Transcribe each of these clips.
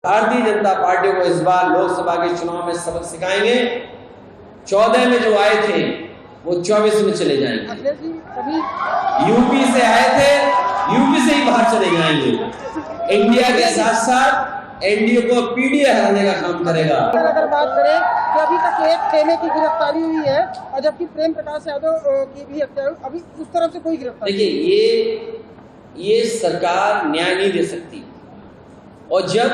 Bharatiya Janata party को इस बार लोकसभा के चुनाव में सबक सिखाएंगे। 14 में जो आए थे वो 24 में चले जाएंगे। यूपी से आए थे, यूपी से ही बाहर चले जाएंगे। इंडिया के साथ साथ एनडीए को पीडीए हराने का काम करेगा। अगर बात करें कि अभी तक एक खेमे की गिरफ्तारी हुई है और जबकि प्रेम प्रकाश यादव की भी हत्या हुई, अभी उस तरफ से कोई गिरफ्तारी। देखिए, ये सरकार न्याय नहीं दे सकती, और जब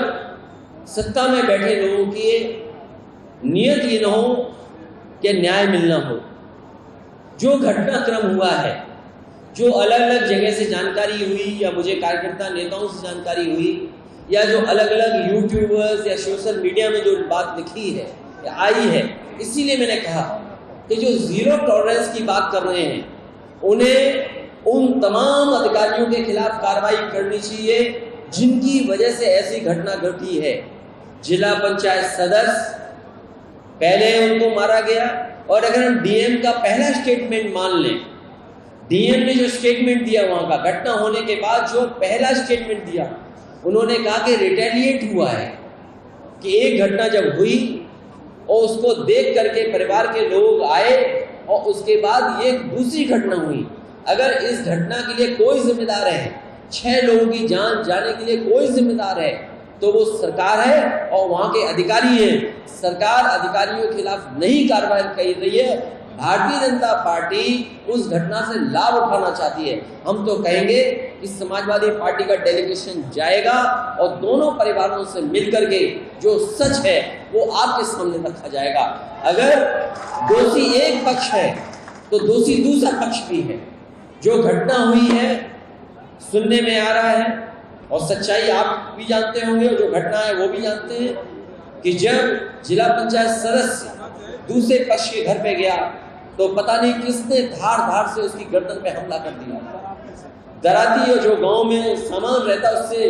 सत्ता में बैठे लोगों की नियत ये न हो कि न्याय मिलना हो। जो घटनाक्रम हुआ है, जो अलग अलग जगह से जानकारी हुई या मुझे कार्यकर्ता नेताओं से जानकारी हुई या जो अलग अलग यूट्यूबर्स या सोशल मीडिया में जो बात लिखी है या आई है, इसीलिए मैंने कहा कि जो जीरो टॉलरेंस की बात कर रहे हैं उन्हें उन तमाम अधिकारियों के खिलाफ कार्रवाई करनी चाहिए जिनकी वजह से ऐसी घटना घटी है। जिला पंचायत सदस्य पहले उनको मारा गया, और अगर हम डीएम का पहला स्टेटमेंट मान लें, डीएम ने जो स्टेटमेंट दिया वहां का घटना होने के बाद जो पहला स्टेटमेंट दिया, उन्होंने कहा कि रिटेलिएट हुआ है, कि एक घटना जब हुई और उसको देख करके परिवार के लोग आए और उसके बाद ये दूसरी घटना हुई। अगर इस घटना के लिए कोई जिम्मेदार है, 6 लोगों की जान जाने के लिए कोई जिम्मेदार है, तो वो सरकार है और वहां के अधिकारी हैं। सरकार अधिकारियों के खिलाफ नहीं कार्रवाई कर रही है। भारतीय जनता पार्टी उस घटना से लाभ उठाना चाहती है। हम तो कहेंगे कि समाजवादी पार्टी का डेलीगेशन जाएगा और दोनों परिवारों से मिलकर के जो सच है वो आपके सामने रखा जाएगा। अगर दोषी एक पक्ष है तो दोषी दूसरा पक्ष भी है। जो घटना हुई है सुनने में आ रहा है, और सच्चाई आप भी जानते होंगे और जो घटना है वो भी जानते हैं, कि जब जिला पंचायत सदस्य दूसरे पक्ष के घर पे गया तो पता नहीं किसने धार से उसकी गर्दन पे हमला कर दिया। दराती और जो गांव में सामान रहता उससे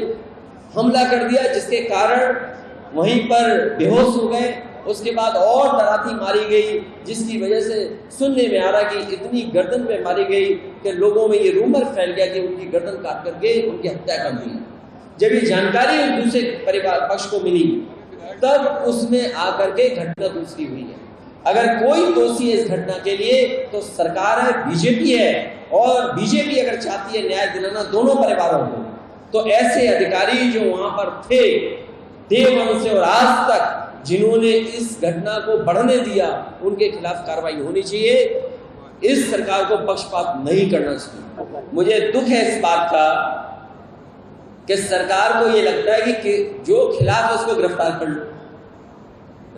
हमला कर दिया, जिसके कारण वहीं पर बेहोश हो गए। उसके बाद और दराती मारी गई, जिसकी वजह से सुनने में आ रहा कि इतनी गर्दन पे मारी गई कि लोगों में ये रूमर फैल गया कि उनकी गर्दन काट करके उनकी हत्या कर दी। जब ये जानकारी दूसरे परिवार पक्ष को मिली तब उसमें आकर के घटना दूसरी हुई है। अगर कोई दोषी है इस घटना के लिए तो सरकार है, बीजेपी है, और बीजेपी अगर चाहती है न्याय दिलाना दोनों परिवारों को, तो ऐसे अधिकारी जो वहां पर थे डे 1 से और आज तक जिन्होंने इस घटना को बढ़ने दिया, उनके खिलाफ कार्रवाई होनी चाहिए। इस सरकार को पक्षपात नहीं करना चाहिए। मुझे दुख है इस बात का कि सरकार को ये लगता है कि जो खिलाफ है उसको गिरफ्तार कर लो,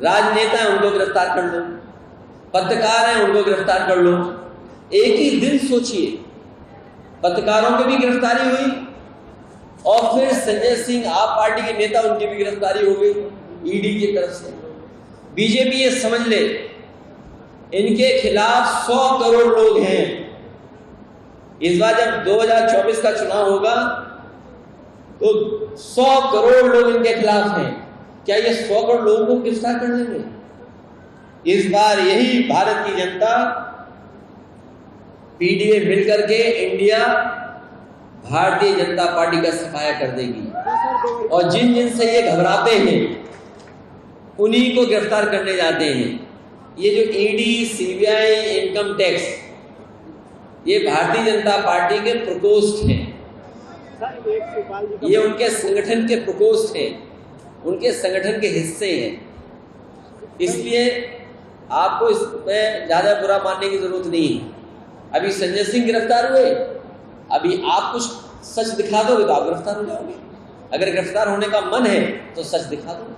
राजनेता हैं उनको गिरफ्तार कर लो, पत्रकार हैं उनको गिरफ्तार कर लो। एक ही दिन सोचिए, पत्रकारों की भी गिरफ्तारी हुई और फिर संजय सिंह आप पार्टी के नेता उनकी भी गिरफ्तारी हो गई ईडी की तरफ से। बीजेपी ये समझ ले इनके खिलाफ 100 करोड़ लोग हैं। इस बार जब 2024 का चुनाव होगा तो 100 करोड़ लोग इनके खिलाफ हैं। क्या ये 100 करोड़ लोगों को गिरफ्तार कर लेंगे? इस बार यही भारत की जनता पीडीए मिलकर के इंडिया भारतीय जनता पार्टी का सफाया कर देगी, और जिन जिन से ये घबराते हैं उन्हीं को गिरफ्तार करने जाते हैं। ये जो ईडी, सीबीआई, इनकम टैक्स, ये भारतीय जनता पार्टी के प्रकोष्ठ हैं, ये उनके संगठन के प्रकोष्ठ हैं, उनके संगठन के हिस्से हैं। इसलिए आपको इसमें ज्यादा बुरा मानने की जरूरत नहीं है। अभी संजय सिंह गिरफ्तार हुए, अभी आप कुछ सच दिखा दोगे तो आप गिरफ्तार हो जाओगे। अगर गिरफ्तार होने का मन है तो सच दिखा दो।